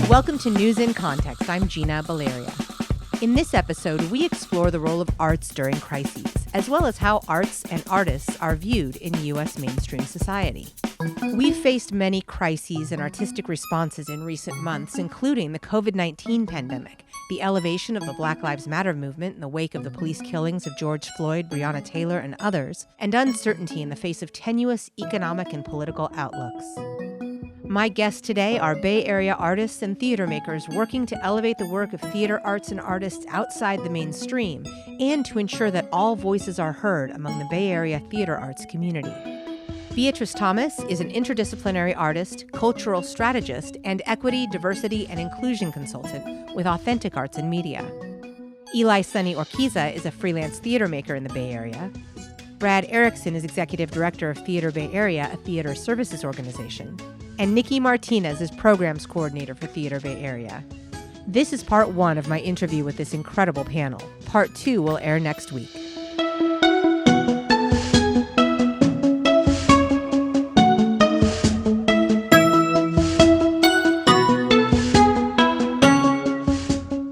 Welcome to News in Context. I'm Gina Valeria. In this episode, we explore the role of arts during crises, as well as how arts and artists are viewed in U.S. mainstream society. We've faced many crises and artistic responses in recent months, including the COVID-19 pandemic, the elevation of the Black Lives Matter movement in the wake of the police killings of George Floyd, Breonna Taylor, and others, and uncertainty in the face of tenuous economic and political outlooks. My guests today are Bay Area artists and theater makers working to elevate the work of theater arts and artists outside the mainstream and to ensure that all voices are heard among the Bay Area theater arts community. Beatrice Thomas is an interdisciplinary artist, cultural strategist, and equity, diversity, and inclusion consultant with Authentic Arts and Media. Ely Sonny Orquiza is a freelance theater maker in the Bay Area. Brad Erickson is executive director of Theater Bay Area, a theater services organization. And Nikki Martinez is programs coordinator for Theater Bay Area. This is part one of my interview with this incredible panel. Part two will air next week.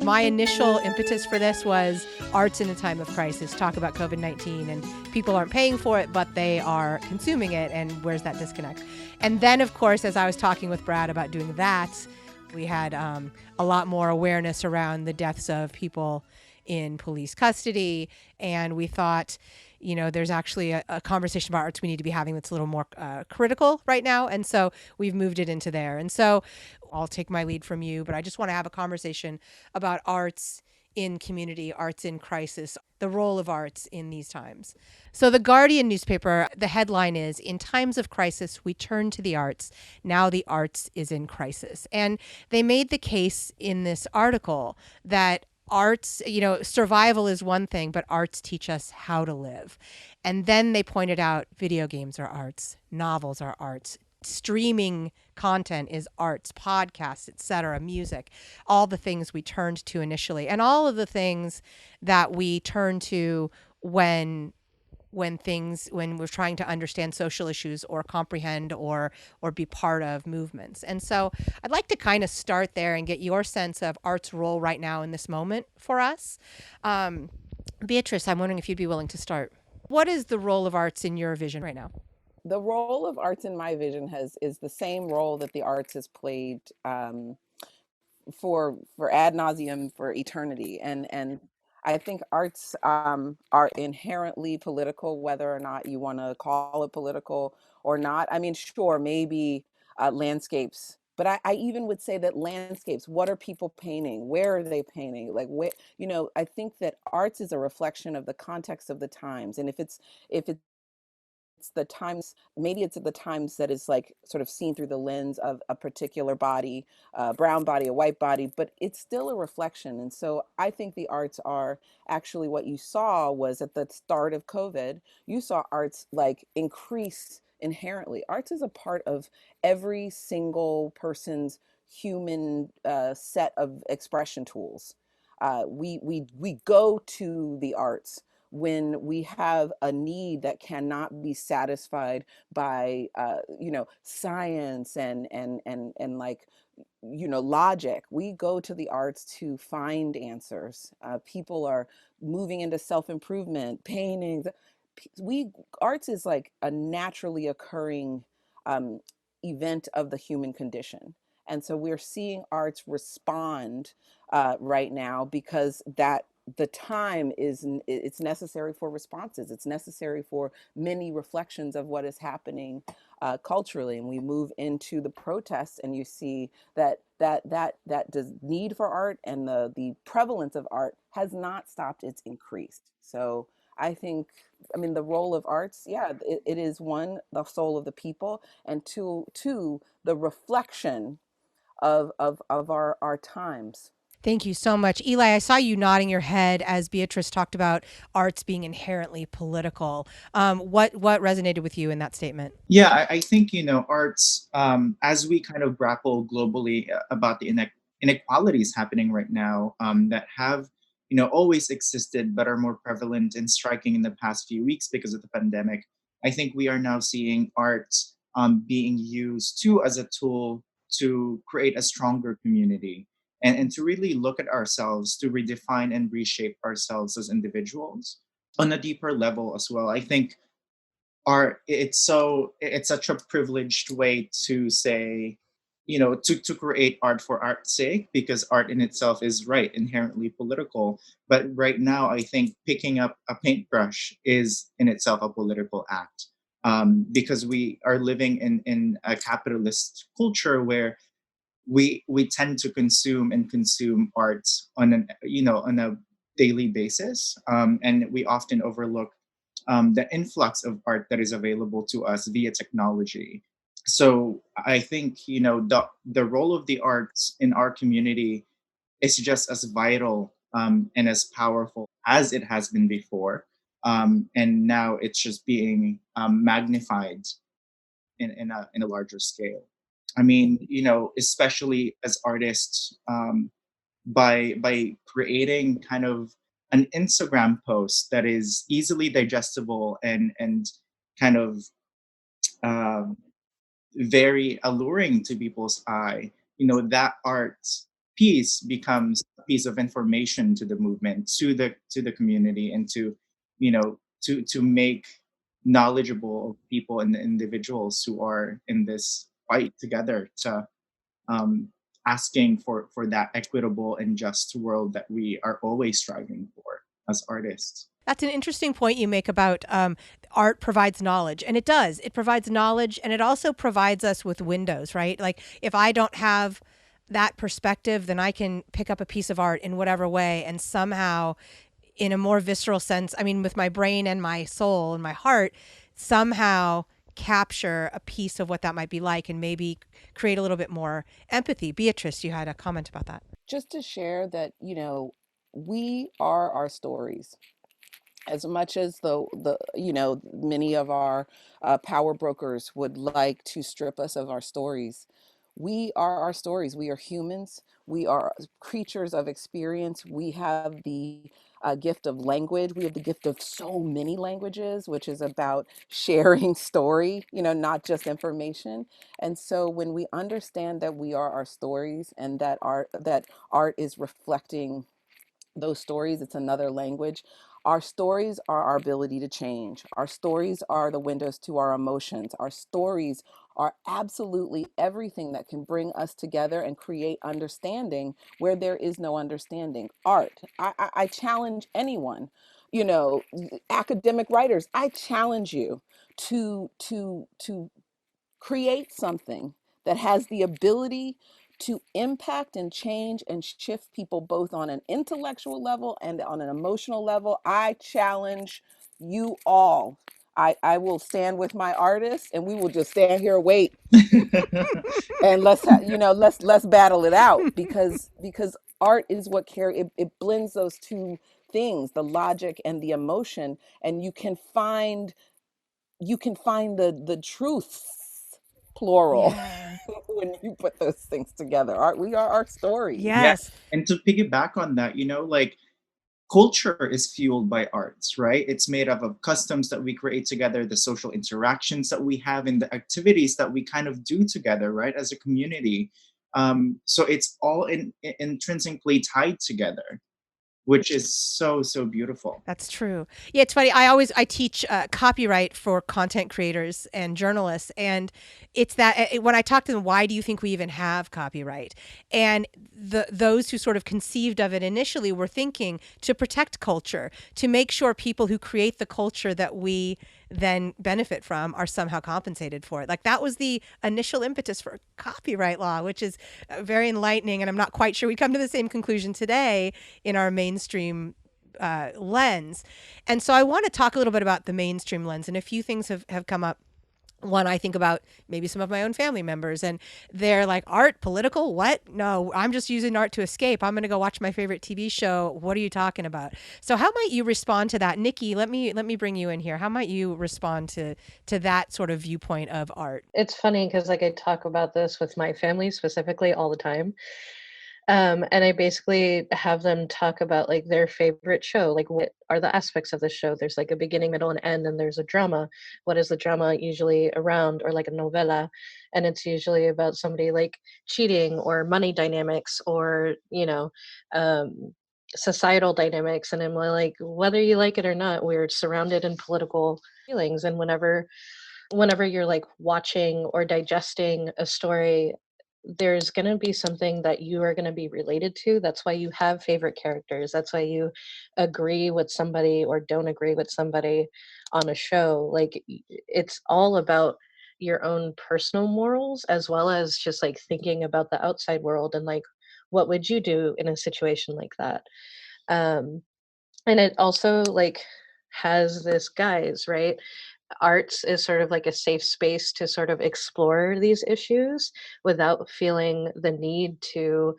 My initial impetus for this was arts in a time of crisis, talk about COVID-19, and people aren't paying for it, but they are consuming it, and where's that disconnect? And then, of course, as I was talking with Brad about doing that, we had a lot more awareness around the deaths of people in police custody, and we thought, you know, there's actually a conversation about arts we need to be having that's a little more critical right now. And so we've moved it into there. And so I'll take my lead from you, but I just want to have a conversation about arts in community, arts in crisis, the role of arts in these times. So the Guardian newspaper, the headline is, "In times of crisis, we turn to the arts. Now the arts is in crisis." And they made the case in this article that arts, you know, survival is one thing, but arts teach us how to live. And then they pointed out video games are arts, novels are arts, streaming content is arts, podcasts, etc., music, all the things we turned to initially, and all of the things that we turn to when we're trying to understand social issues or comprehend or be part of movements. And so I'd like to kind of start there and get your sense of art's role right now in this moment for us. Beatrice, I'm wondering if you'd be willing to start. What is the role of arts in your vision right now? The role of arts in my vision is the same role that the arts has played for ad nauseum for eternity, and I think arts are inherently political, whether or not you want to call it political or not. I mean, sure, maybe landscapes, but I even would say that landscapes, what are people painting? Where are they painting? Like, where, you know, I think that arts is a reflection of the context of the times, and if it's the times, maybe it's at the times that is like sort of seen through the lens of a particular body, a brown body, a white body, but it's still a reflection. And so I think the arts are actually, what you saw was at the start of COVID, you saw arts like increase inherently. Arts is a part of every single person's human set of expression tools. We go to the arts when we have a need that cannot be satisfied by science and like, you know, logic. We go to the arts to find answers. People are moving into self-improvement, paintings. We Arts is like a naturally occurring um, event of the human condition. And so we're seeing arts respond right now because that the time it's necessary for responses. It's necessary for many reflections of what is happening culturally. And we move into the protests, and you see that does need for art and the prevalence of art has not stopped, it's increased. So I think, I mean, the role of arts, yeah, it is one, the soul of the people, and two, the reflection of our times. Thank you so much. Eli, I saw you nodding your head as Beatrice talked about arts being inherently political. What resonated with you in that statement? Yeah, I think, arts, as we kind of grapple globally about the inequalities happening right now, that have, always existed but are more prevalent and striking in the past few weeks because of the pandemic. I think we are now seeing arts being used too as a tool to create a stronger community, and to really look at ourselves, to redefine and reshape ourselves as individuals on a deeper level as well. I think art, it's such a privileged way to say, to create art for art's sake, because art in itself is, right, inherently political. But right now I think picking up a paintbrush is in itself a political act, because we are living in a capitalist culture where we tend to consume art on an on a daily basis, and we often overlook the influx of art that is available to us via technology. So I think, the role of the arts in our community is just as vital, and as powerful as it has been before, and now it's just being magnified in a larger scale. I mean, especially as artists, by creating kind of an Instagram post that is easily digestible and kind of um, very alluring to people's eye, that art piece becomes a piece of information to the movement, to the community, and to make knowledgeable people and the individuals who are in this fight together, to um, asking for that equitable and just world that we are always striving for as artists. That's an interesting point you make about art provides knowledge. And it does. It provides knowledge and it also provides us with windows, right? Like if I don't have that perspective, then I can pick up a piece of art in whatever way and somehow, in a more visceral sense, I mean, with my brain and my soul and my heart, somehow capture a piece of what that might be like and maybe create a little bit more empathy. Beatrice, you had a comment about that. Just to share that, we are our stories. As much as the many of our power brokers would like to strip us of our stories, we are our stories. We are humans. We are creatures of experience. We have the gift of language. We have the gift of so many languages, which is about sharing story, not just information. And so when we understand that we are our stories, and that art is reflecting those stories, it's another language. Our stories are our ability to change. Our stories are the windows to our emotions. Our stories are absolutely everything that can bring us together and create understanding where there is no understanding. Art, I challenge anyone, you know academic writers, I challenge you to create something that has the ability to impact and change and shift people both on an intellectual level and on an emotional level. I challenge you all. I will stand with my artists and we will just stand here and wait, and let's battle it out, because art is what it blends those two things, the logic and the emotion, and you can find the truths, plural, Yeah. when you put those things together. We are our stories. Yeah, Yes. and to piggyback on that, like, culture is fueled by arts, right? It's made up of customs that we create together, the social interactions that we have, and the activities that we kind of do together, right, as a community. So it's all intrinsically tied together, which is so beautiful. That's true. Yeah, it's funny. I teach copyright for content creators and journalists, and it's that when I talk to them, why do you think we even have copyright? And those who sort of conceived of it initially were thinking to protect culture, to make sure people who create the culture that we then benefit from are somehow compensated for it. Like that was the initial impetus for copyright law, which is very enlightening. And I'm not quite sure we come to the same conclusion today in our mainstream lens. And so I want to talk a little bit about the mainstream lens. And a few things have come up. One, I think about maybe some of my own family members, and they're like, art, political? What? No, I'm just using art to escape. I'm going to go watch my favorite TV show. What are you talking about? So how might you respond to that? Nikki, let me bring you in here. How might you respond to that sort of viewpoint of art? It's funny because like I talk about this with my family specifically all the time. And I basically have them talk about like their favorite show, like what are the aspects of the show. There's like a beginning, middle, and end, and there's a drama. What is the drama usually around, or like a novella? And it's usually about somebody like cheating or money dynamics, or societal dynamics. And I'm like, whether you like it or not, we're surrounded in political feelings. And whenever you're like watching or digesting a story, there's going to be something that you are going to be related to. That's why you have favorite characters. That's why you agree with somebody or don't agree with somebody on a show. Like it's all about your own personal morals, as well as just like thinking about the outside world and like what would you do in a situation like that. um and it also like has this guise, right? Arts is sort of like a safe space to sort of explore these issues without feeling the need to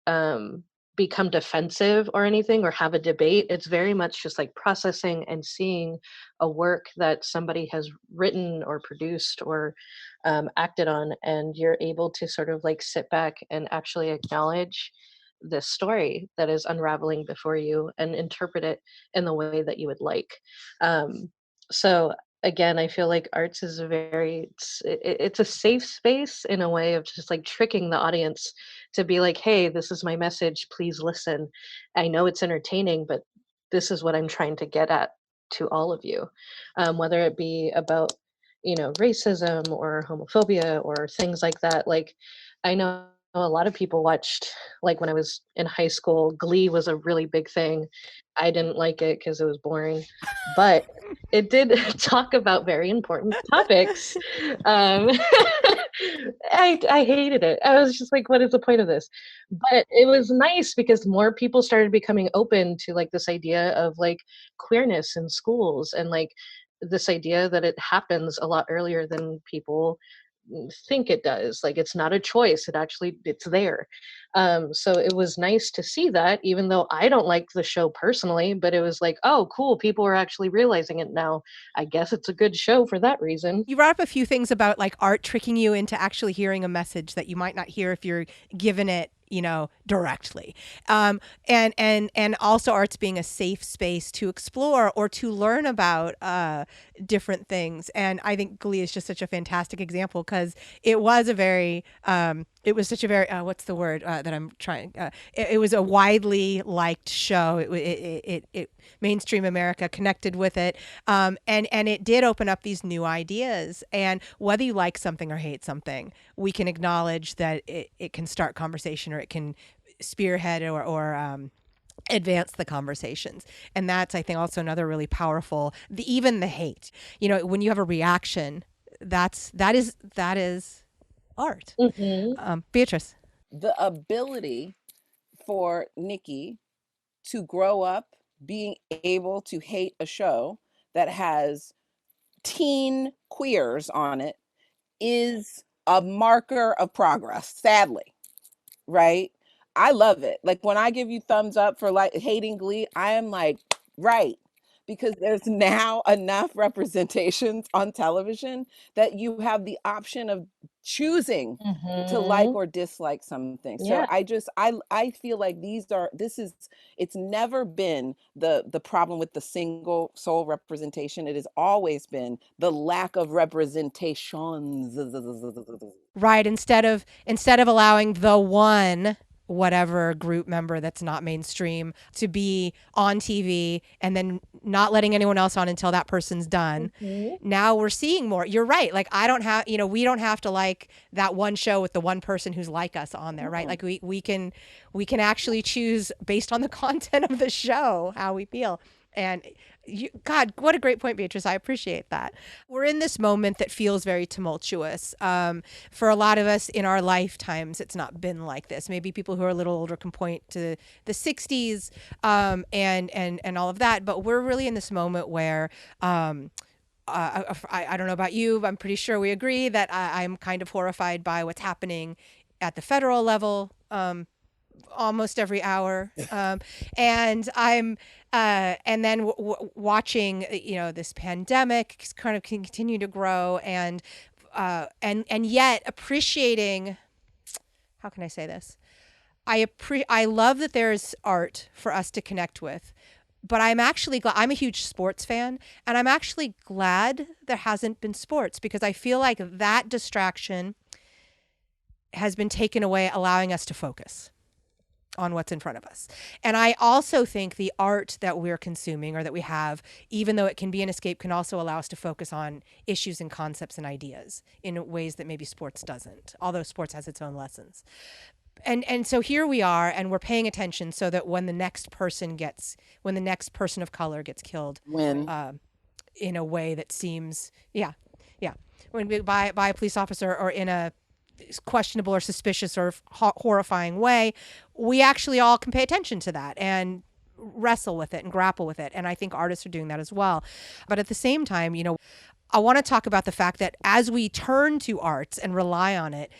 um, become defensive or anything or have a debate. It's very much just like processing and seeing a work that somebody has written or produced or acted on, and you're able to sort of like sit back and actually acknowledge this story that is unraveling before you and interpret it in the way that you would like. So again, I feel like arts is a it's a safe space in a way of just like tricking the audience to be like, hey, this is my message, please listen. I know it's entertaining, but this is what I'm trying to get at to all of you. Whether it be about racism or homophobia or things like that. Like I know a lot of people watched, like when I was in high school, Glee was a really big thing. I didn't like it because it was boring, but it did talk about very important topics. um I hated it. I was just like, what is the point of this? But it was nice because more people started becoming open to like this idea of like queerness in schools, and like this idea that it happens a lot earlier than people think it does. Like it's not a choice, it's there. So it was nice to see that, even though I don't like the show personally, but it was like, oh cool, people are actually realizing it now. I guess it's a good show for that reason. You brought up a few things about like art tricking you into actually hearing a message that you might not hear if you're given it, directly. And also arts being a safe space to explore or to learn about different things. And I think Glee is just such a fantastic example because it was a very it was such a very what's the word that I'm trying it was a widely liked show. It mainstream America connected with it, and it did open up these new ideas. And whether you like something or hate something, we can acknowledge that it can start conversation, or it can spearhead or advance the conversations. And that's, I think, also another really powerful, even the hate, when you have a reaction, that is art. Hmm. Beatrice. The ability for Nikki to grow up being able to hate a show that has teen queers on it is a marker of progress, sadly, right? I love it. Like when I give you thumbs up for like hating Glee, I am like, right. Because there's now enough representations on television that you have the option of choosing to like Hmm. or dislike something. So Yeah. I feel like it's never been the problem with the single sole representation. It has always been the lack of representations. Right. Instead of allowing the one whatever group member that's not mainstream to be on TV and then not letting anyone else on until that person's done. Hmm. Now we're seeing more. You're right. Like I don't have, we don't have to like that one show with the one person who's like us on there, right? Like we can actually choose based on the content of the show how we feel. And God, what a great point, Beatrice. I appreciate that. We're in this moment that feels very tumultuous. For a lot of us in our lifetimes, it's not been like this. Maybe people who are a little older can point to the 60s and all of that. But we're really in this moment where I don't know about you, but I'm pretty sure we agree that I'm kind of horrified by what's happening at the federal level. Almost every hour, and I'm and then watching this pandemic kind of continue to grow, and yet appreciating, how can I say this, I love that there's art for us to connect with, but I'm actually glad. I'm a huge sports fan, and I'm actually glad there hasn't been sports, because I feel like that distraction has been taken away, allowing us to focus on what's in front of us. And I also think the art that we're consuming, or that we have, even though it can be an escape, can also allow us to focus on issues and concepts and ideas in ways that maybe sports doesn't, although sports has its own lessons. And so here we are, and we're paying attention so that when the next person of color gets killed, in a way that seems, by a police officer, or in a questionable or suspicious or horrifying way, we actually all can pay attention to that and wrestle with it and grapple with it. And I think artists are doing that as well. But at the same time, I want to talk about the fact that as we turn to arts and rely on it,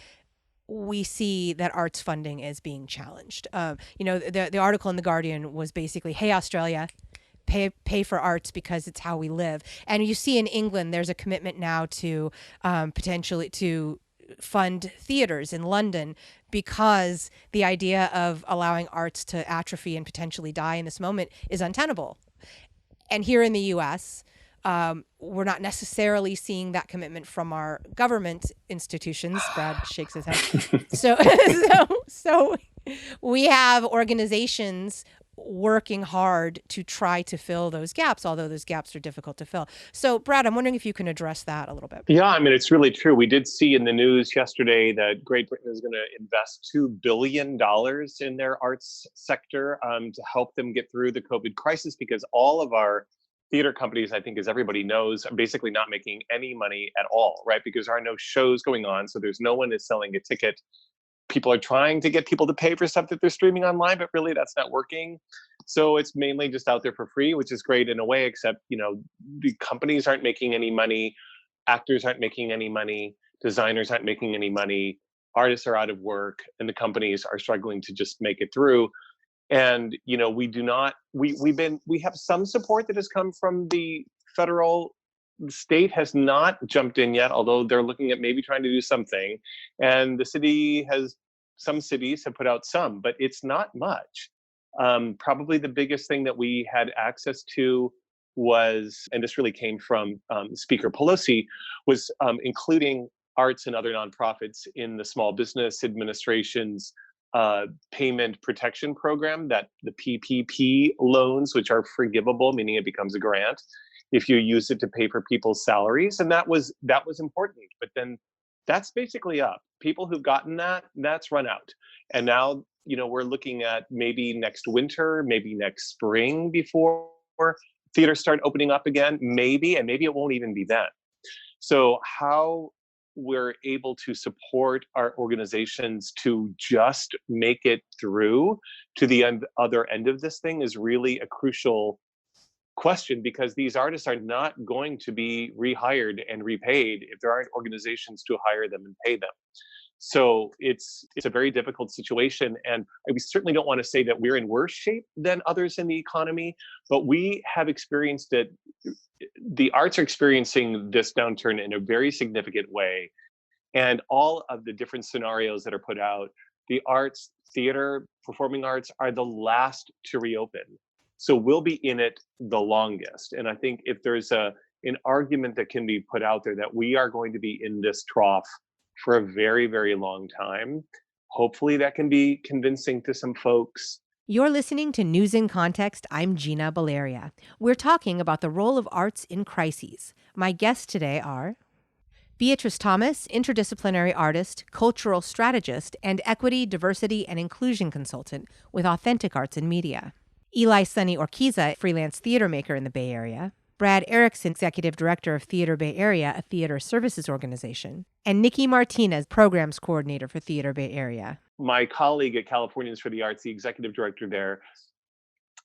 we see that arts funding is being challenged. The article in The Guardian was basically, hey, Australia, pay for arts because it's how we live. And you see in England, there's a commitment now to potentially to fund theaters in London, because the idea of allowing arts to atrophy and potentially die in this moment is untenable. And here in the US, we're not necessarily seeing that commitment from our government institutions. Brad shakes his head. So we have organizations working hard to try to fill those gaps, although those gaps are difficult to fill. So, Brad, I'm wondering if you can address that a little bit. Yeah, I mean, it's really true. We did see in the news yesterday that Great Britain is going to invest $2 billion in their arts sector to help them get through the COVID crisis, because all of our theater companies, I think, as everybody knows, are basically not making any money at all, right? Because there are no shows going on, so there's no one is selling a ticket. People are trying to get people to pay for stuff that they're streaming online, but really that's not working. So it's mainly just out there for free, which is great in a way, except, the companies aren't making any money, actors aren't making any money, designers aren't making any money, artists are out of work, and the companies are struggling to just make it through. And, we have some support that has come from the federal. The state has not jumped in yet, although they're looking at maybe trying to do something. And some cities have put out some, but it's not much. Probably the biggest thing that we had access to was, and this really came from Speaker Pelosi, was including arts and other nonprofits in the Small Business Administration's payment protection program, that the PPP loans, which are forgivable, meaning it becomes a grant if you use it to pay for people's salaries. And that was important. But then that's basically up. People who've gotten that's run out. And now, we're looking at maybe next winter, maybe next spring before theaters start opening up again, maybe, and maybe it won't even be then. So how we're able to support our organizations to just make it through to the other end of this thing is really a crucial question, because these artists are not going to be rehired and repaid if there aren't organizations to hire them and pay them. So it's a very difficult situation, and we certainly don't want to say that we're in worse shape than others in the economy, but we have experienced it. The arts are experiencing this downturn in a very significant way, and all of the different scenarios that are put out, the arts, theater, performing arts are the last to reopen. So we'll be in it the longest. And I think if there's an argument that can be put out there that we are going to be in this trough for a very, very long time, hopefully that can be convincing to some folks. You're listening to News in Context. I'm Gina Valeria. We're talking about the role of arts in crises. My guests today are Beatrice Thomas, interdisciplinary artist, cultural strategist, and equity, diversity, and inclusion consultant with Authentic Arts and Media. Ely Sonny Orquiza, freelance theater maker in the Bay Area. Brad Erickson, executive director of Theater Bay Area, a theater services organization. And Nikki Martinez, programs coordinator for Theater Bay Area. My colleague at Californians for the Arts, the executive director there,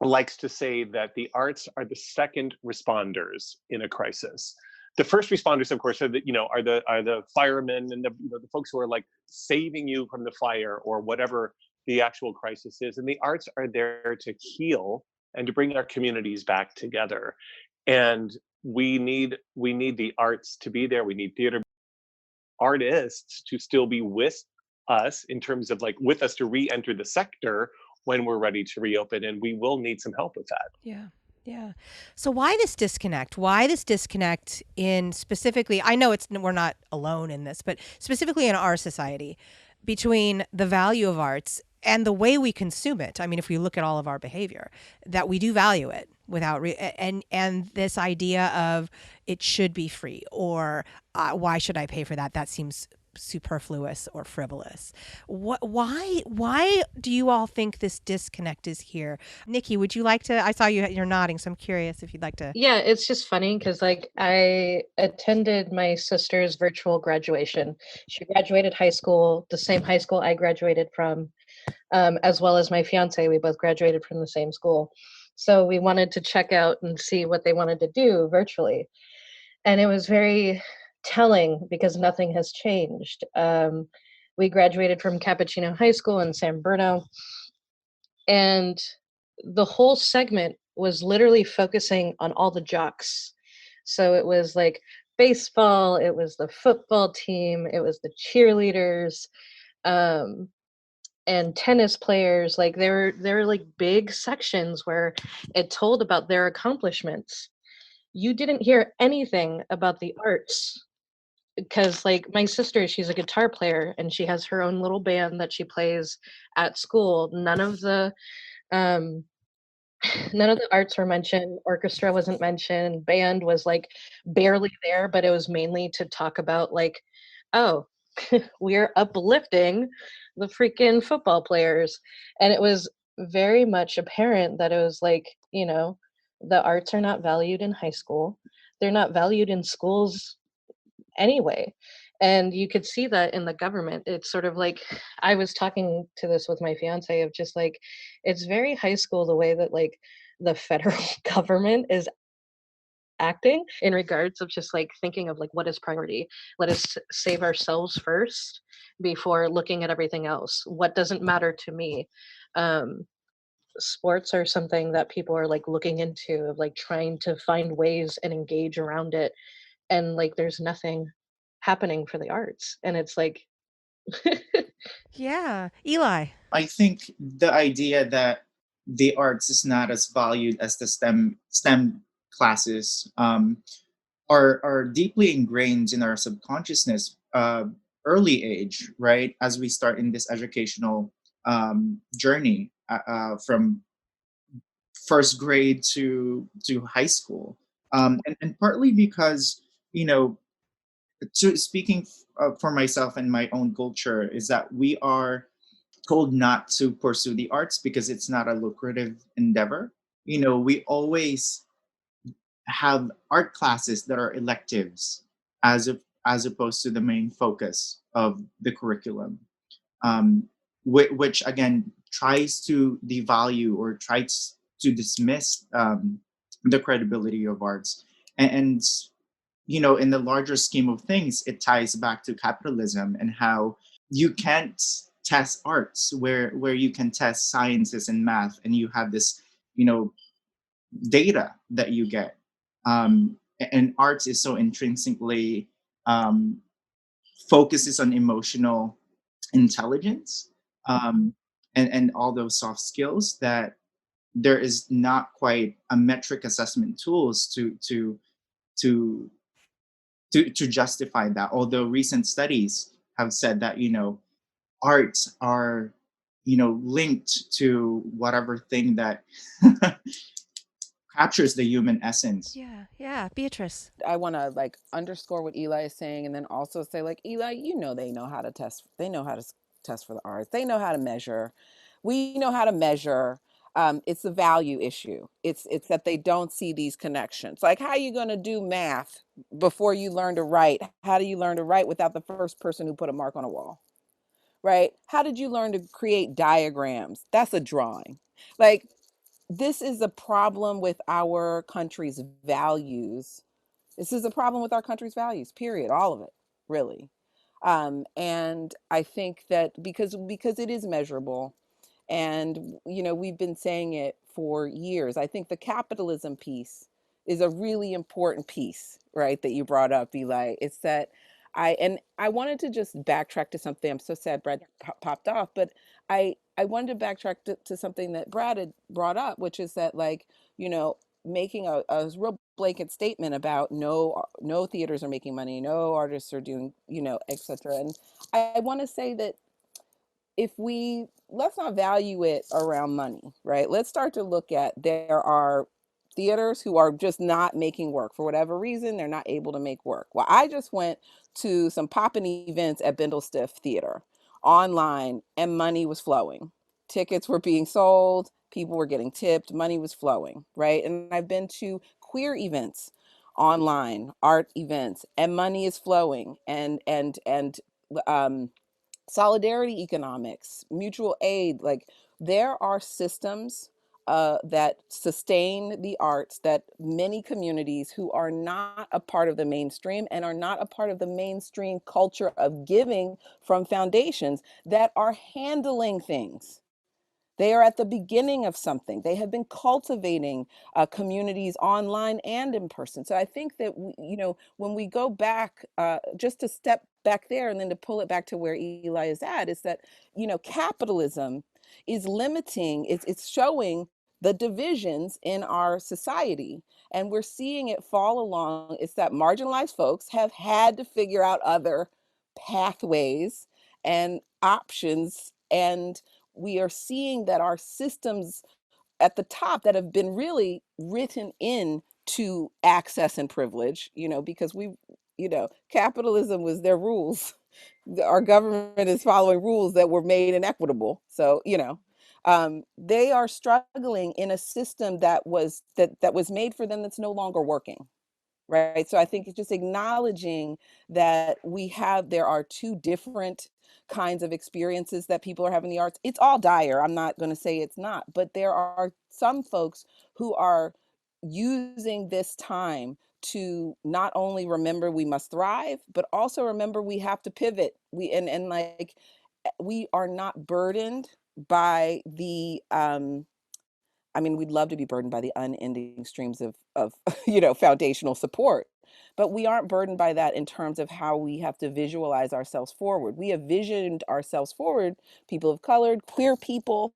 likes to say that the arts are the second responders in a crisis. The first responders, of course, are the firemen and the folks who are like saving you from the fire or whatever the actual crisis is. And the arts are there to heal and to bring our communities back together. And we need the arts to be there. We need theater artists to still be with us in terms of like with us to re-enter the sector when we're ready to reopen, and we will need some help with that. Yeah. Yeah. So why this disconnect? Why this disconnect in specifically, I know we're not alone in this, but specifically in our society between the value of arts and the way we consume it. I mean, if we look at all of our behavior, that we do value it without and this idea of it should be free, or why should I pay for that? That seems superfluous or frivolous. Why do you all think this disconnect is here? Nikki, would you like to? I saw you're nodding, so I'm curious if you'd like to. Yeah, it's just funny because like I attended my sister's virtual graduation. She graduated high school, the same high school I graduated from, as well as my fiance. We both graduated from the same school. So we wanted to check out and see what they wanted to do virtually. And it was very telling because nothing has changed. We graduated from Cappuccino High School in San Bruno, and the whole segment was literally focusing on all the jocks. So it was like baseball, it was the football team, it was the cheerleaders, and tennis players. Like there were like big sections where it told about their accomplishments. You didn't hear anything about the arts because like my sister, she's a guitar player and she has her own little band that she plays at school. Um none of the arts were mentioned. Orchestra wasn't mentioned. Band was like barely there, but it was mainly to talk about like, oh, we're uplifting the freaking football players. And it was very much apparent that it was like, the arts are not valued in high school. They're not valued in schools anyway. And you could see that in the government. It's sort of like, I was talking to this with my fiance of just like, it's very high school the way that like the federal government is acting in regards of just like thinking of like what is priority. Let us save ourselves first before looking at everything else. What doesn't matter to me? Sports are something that people are like looking into, of like trying to find ways and engage around it, and like there's nothing happening for the arts, and it's like Yeah, Eli. I think the idea that the arts is not as valued as the STEM classes are deeply ingrained in our subconsciousness early age, right? As we start in this educational journey from first grade to high school, and partly because you know, speaking for myself and my own culture, is that we are told not to pursue the arts because it's not a lucrative endeavor. We always have art classes that are electives as opposed to the main focus of the curriculum, which again tries to devalue or tries to dismiss the credibility of arts. And in the larger scheme of things, it ties back to capitalism and how you can't test arts where you can test sciences and math, and you have this you know data that you get. And arts is so intrinsically um, focuses on emotional intelligence, and all those soft skills, that there is not quite a metric assessment tools to to justify that. Although recent studies have said that arts are linked to whatever thing that captures the human essence. Yeah, yeah, Beatrice. I want to like underscore what Eli is saying, and then also say like, Eli, they know how to test. They know how to test for the arts. They know how to measure. We know how to measure. It's a value issue. It's that they don't see these connections. Like, how are you going to do math before you learn to write? How do you learn to write without the first person who put a mark on a wall? Right? How did you learn to create diagrams? That's a drawing. Like, this is a problem with our country's values. This is a problem with our country's values, period, all of it, really. And I think that because it is measurable, and we've been saying it for years. I think the capitalism piece is a really important piece, right, that you brought up, Eli. It's that I wanted to just backtrack to something. I'm so sad Brad popped off, but I wanted to backtrack to something that Brad had brought up, which is that, like, making a real blanket statement about no theaters are making money, no artists are doing, et cetera. And I want to say that let's not value it around money, right? Let's start to look at, there are theaters who are just not making work for whatever reason. They're not able to make work. Well, I just went to some poppin' events at Bindlestiff Theater online, and money was flowing. Tickets were being sold, people were getting tipped, money was flowing, right? And I've been to queer events online, art events, and money is flowing. And solidarity economics, mutual aid, like, there are systems that sustain the arts, that many communities who are not a part of the mainstream and are not a part of the mainstream culture of giving from foundations, that are handling things. They are at the beginning of something. They have been cultivating communities online and in person. So I think that when we go back, just to step back there and then to pull it back to where Ely is at, is that capitalism is limiting. It's showing the divisions in our society, and we're seeing it fall along. It's that marginalized folks have had to figure out other pathways and options, and we are seeing that our systems at the top that have been really written in to access and privilege, because capitalism was their rules. Our government is following rules that were made inequitable. So, they are struggling in a system that was made for them, that's no longer working. Right. So I think it's just acknowledging that there are two different kinds of experiences that people are having in the arts. It's all dire. I'm not going to say it's not, but there are some folks who are using this time to not only remember we must thrive, but also remember we have to pivot. We are not burdened by the we'd love to be burdened by the unending streams of foundational support, but we aren't burdened by that in terms of how we have to visualize ourselves forward. We have visioned ourselves forward. People of color, queer people,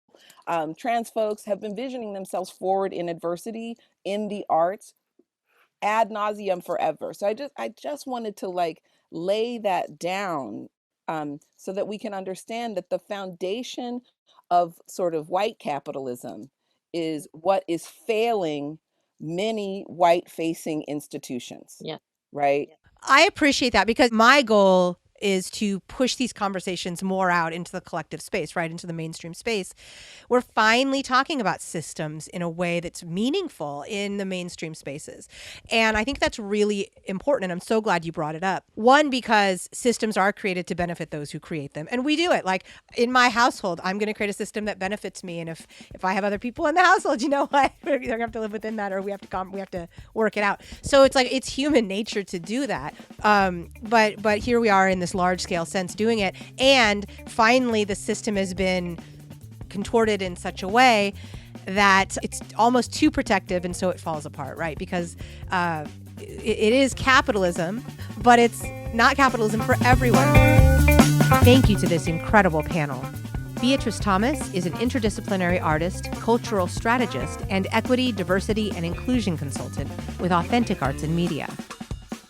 trans folks have been visioning themselves forward in adversity, in the arts, ad nauseum, forever. So I just wanted to, like, lay that down, so that we can understand that the foundation of sort of white capitalism is what is failing many white facing institutions. Yeah. Right. I appreciate that, because my goal is to push these conversations more out into the collective space, right, into the mainstream space. We're finally talking about systems in a way that's meaningful in the mainstream spaces. And I think that's really important. And I'm so glad you brought it up. One, because systems are created to benefit those who create them. And we do it. Like, in my household, I'm going to create a system that benefits me. And if I have other people in the household, you know what? They're going to have to live within that, or we have to work it out. So it's like, it's human nature to do that. But here we are in this large scale sense doing it. And finally, the system has been contorted in such a way that it's almost too protective, and so it falls apart, right? Because it is capitalism, but it's not capitalism for everyone. Thank you to this incredible panel. Beatrice Thomas is an interdisciplinary artist, cultural strategist, and equity, diversity, and inclusion consultant with Authentic Arts and Media.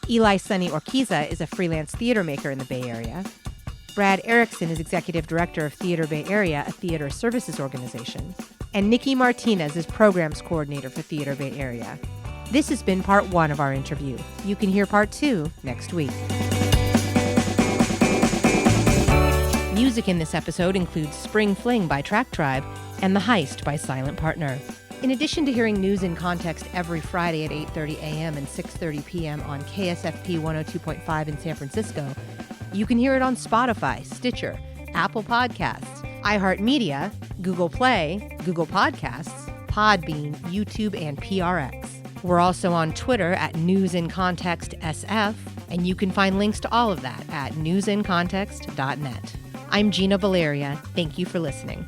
Ely Sonny Orquiza is a freelance theater maker in the Bay Area. Brad Erickson is executive director of Theater Bay Area, a theater services organization. And Nikki Martinez is programs coordinator for Theater Bay Area. This has been part 1 of our interview. You can hear part 2 next week. Music in this episode includes Spring Fling by Track Tribe and The Heist by Silent Partner. In addition to hearing News in Context every Friday at 8:30 a.m. and 6:30 p.m. on KSFP 102.5 in San Francisco, you can hear it on Spotify, Stitcher, Apple Podcasts, iHeartMedia, Google Play, Google Podcasts, Podbean, YouTube, and PRX. We're also on Twitter at News in Context SF, and you can find links to all of that at newsincontext.net. I'm Gina Valeria. Thank you for listening.